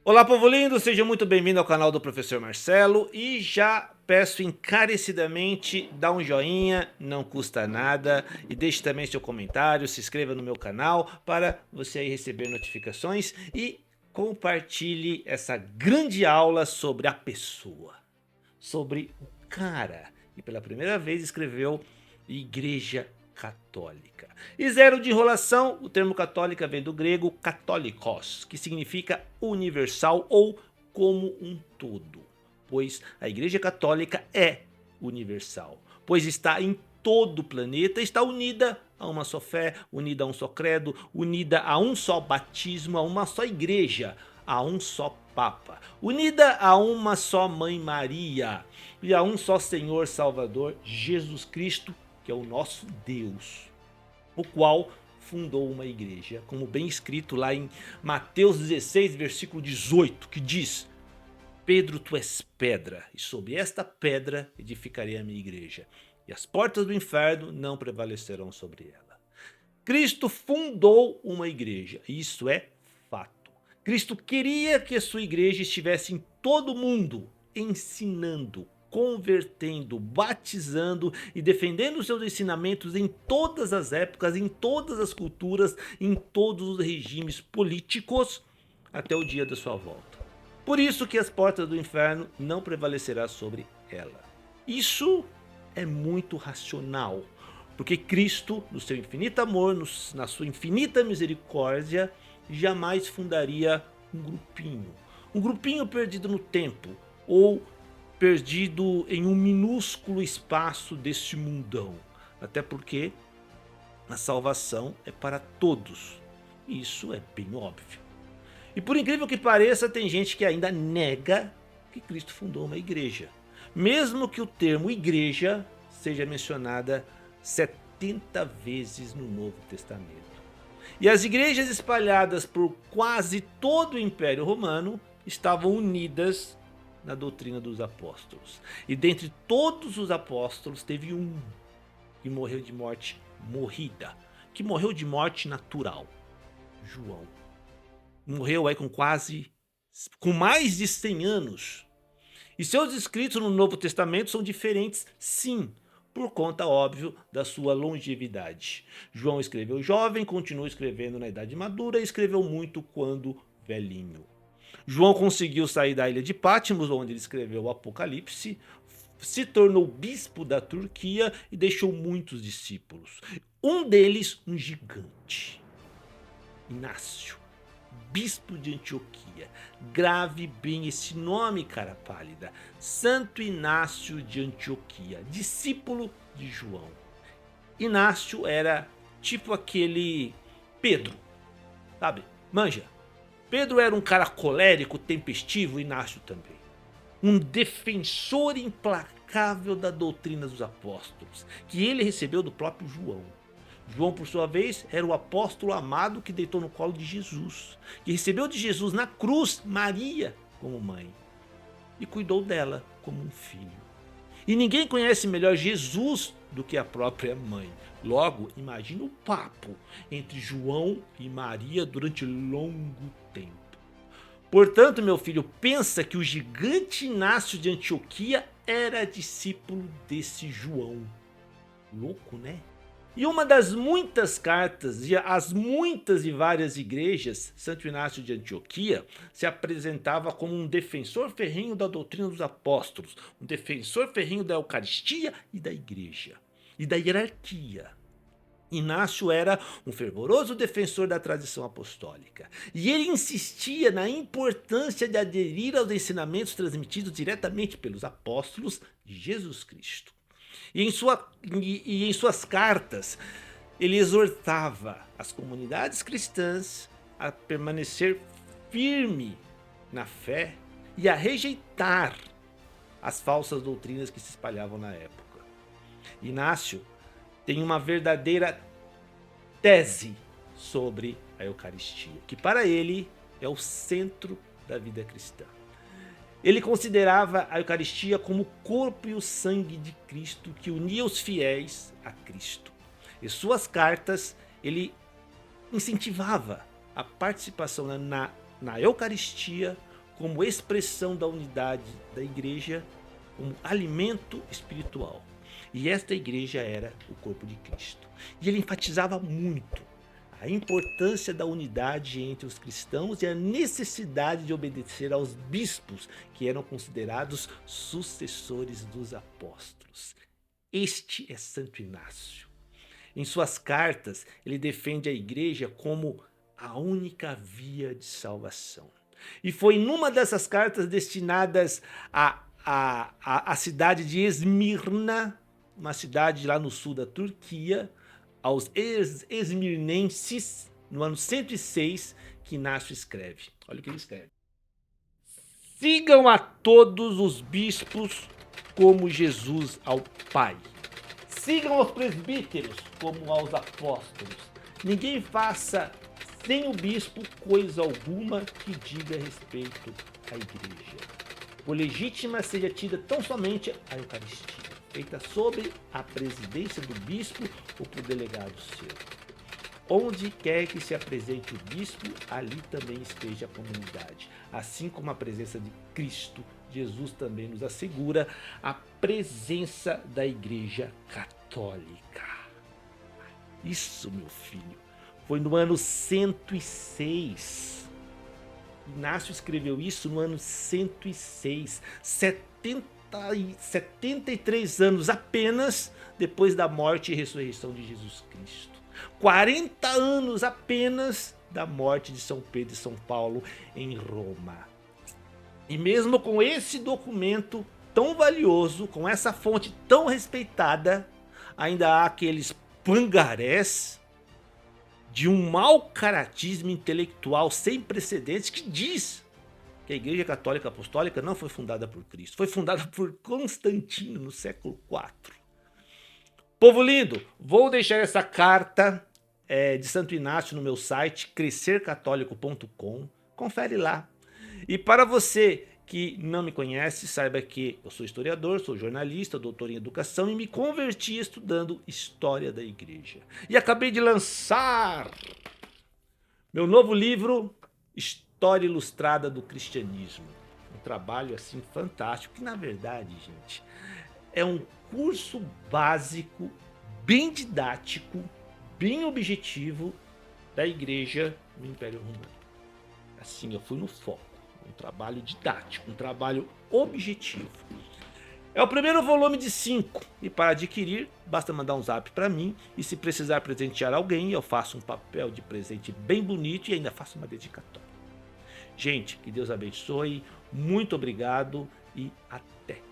Olá, povo lindo, seja muito bem-vindo ao canal do Professor Marcelo e já peço encarecidamente, dá um joinha, não custa nada, e deixe também seu comentário, se inscreva no meu canal para você aí receber notificações e compartilhe essa grande aula sobre a pessoa, sobre o cara que pela primeira vez escreveu Igreja Católica. E zero de enrolação, o termo católica vem do grego católicos, que significa universal ou como um todo, pois a Igreja Católica é universal, pois está em todo o planeta, está unida a uma só fé, unida a um só credo, unida a um só batismo, a uma só igreja, a um só Papa, unida a uma só Mãe Maria e a um só Senhor Salvador Jesus Cristo, que é o nosso Deus, o qual fundou uma igreja, como bem escrito lá em Mateus 16, versículo 18, que diz: Pedro, tu és pedra, e sobre esta pedra edificarei a minha igreja, e as portas do inferno não prevalecerão sobre ela. Cristo fundou uma igreja, isso é fato. Cristo queria que a sua igreja estivesse em todo o mundo, ensinando, convertendo, batizando e defendendo seus ensinamentos em todas as épocas, em todas as culturas, em todos os regimes políticos, até o dia da sua volta. Por isso que as portas do inferno não prevalecerá sobre ela. Isso é muito racional, porque Cristo, no seu infinito amor, na sua infinita misericórdia, jamais fundaria um grupinho perdido no tempo, ou perdido em um minúsculo espaço deste mundão, até porque a salvação é para todos, isso é bem óbvio. E por incrível que pareça, tem gente que ainda nega que Cristo fundou uma igreja, mesmo que o termo igreja seja mencionada 70 vezes no Novo Testamento. E as igrejas espalhadas por quase todo o Império Romano estavam unidas na doutrina dos apóstolos. E dentre todos os apóstolos teve um que morreu de morte morrida, que morreu de morte natural: João. Morreu aí com mais de 100 anos. E seus escritos no Novo Testamento são diferentes, sim, por conta, óbvio, da sua longevidade. João escreveu jovem, continuou escrevendo na idade madura e escreveu muito quando velhinho. João conseguiu sair da ilha de Patmos, onde ele escreveu o Apocalipse, se tornou bispo da Turquia e deixou muitos discípulos. Um deles, um gigante, Inácio, bispo de Antioquia. Grave bem esse nome, cara pálida: Santo Inácio de Antioquia, discípulo de João. Inácio era tipo aquele Pedro, sabe? Manja. Pedro era um cara colérico, tempestivo, Inácio também. Um defensor implacável da doutrina dos apóstolos, que ele recebeu do próprio João. João, por sua vez, era o apóstolo amado que deitou no colo de Jesus, que recebeu de Jesus na cruz Maria como mãe e cuidou dela como um filho. E ninguém conhece melhor Jesus do que a própria mãe. Logo, imagina o papo entre João e Maria durante longo tempo. Portanto, meu filho, pensa que o gigante Inácio de Antioquia era discípulo desse João. Louco, né? E uma das muitas cartas e as muitas e várias igrejas, Santo Inácio de Antioquia se apresentava como um defensor ferrenho da doutrina dos apóstolos, um defensor ferrenho da Eucaristia e da igreja, e da hierarquia. Inácio era um fervoroso defensor da tradição apostólica, e ele insistia na importância de aderir aos ensinamentos transmitidos diretamente pelos apóstolos de Jesus Cristo. E em suas cartas, ele exortava as comunidades cristãs a permanecer firme na fé e a rejeitar as falsas doutrinas que se espalhavam na época. Inácio tem uma verdadeira tese sobre a Eucaristia, que para ele é o centro da vida cristã. Ele considerava a Eucaristia como o corpo e o sangue de Cristo que unia os fiéis a Cristo. Em suas cartas, ele incentivava a participação na Eucaristia como expressão da unidade da igreja, como alimento espiritual. E esta igreja era o corpo de Cristo. E ele enfatizava muito a importância da unidade entre os cristãos e a necessidade de obedecer aos bispos, que eram considerados sucessores dos apóstolos. Este é Santo Inácio. Em suas cartas, ele defende a igreja como a única via de salvação. E foi numa dessas cartas destinadas à cidade de Esmirna, uma cidade lá no sul da Turquia, aos esmirnenses, no ano 106, que Inácio escreve. Olha o que ele escreve. Sigam a todos os bispos como Jesus ao Pai. Sigam aos presbíteros como aos apóstolos. Ninguém faça sem o bispo coisa alguma que diga respeito à igreja. Por legítima seja tida tão somente a Eucaristia, feita sobre a presidência do bispo ou por delegado seu. Onde quer que se apresente o bispo, ali também esteja a comunidade. Assim como a presença de Cristo, Jesus também nos assegura a presença da Igreja Católica. Isso, meu filho, foi no ano 106. Inácio escreveu isso no ano 106, 73 anos apenas depois da morte e ressurreição de Jesus Cristo. 40 anos apenas da morte de São Pedro e São Paulo em Roma. E mesmo com esse documento tão valioso, com essa fonte tão respeitada, ainda há aqueles pangarés de um mau caratismo intelectual sem precedentes que diz que a Igreja Católica Apostólica não foi fundada por Cristo, foi fundada por Constantino no século IV. Povo lindo, vou deixar essa carta de Santo Inácio no meu site, crescercatólico.com, confere lá. E para você que não me conhece, saiba que eu sou historiador, sou jornalista, doutor em educação e me converti estudando história da igreja. E acabei de lançar meu novo livro, História Ilustrada do Cristianismo. Um trabalho assim fantástico, que na verdade, gente, é um curso básico, bem didático, bem objetivo da igreja no Império Romano. Assim, eu fui no foco. Um trabalho didático, um trabalho objetivo. É o primeiro volume de 5 e para adquirir basta mandar um zap para mim e se precisar presentear alguém eu faço um papel de presente bem bonito e ainda faço uma dedicatória. Gente, que Deus abençoe, muito obrigado e até!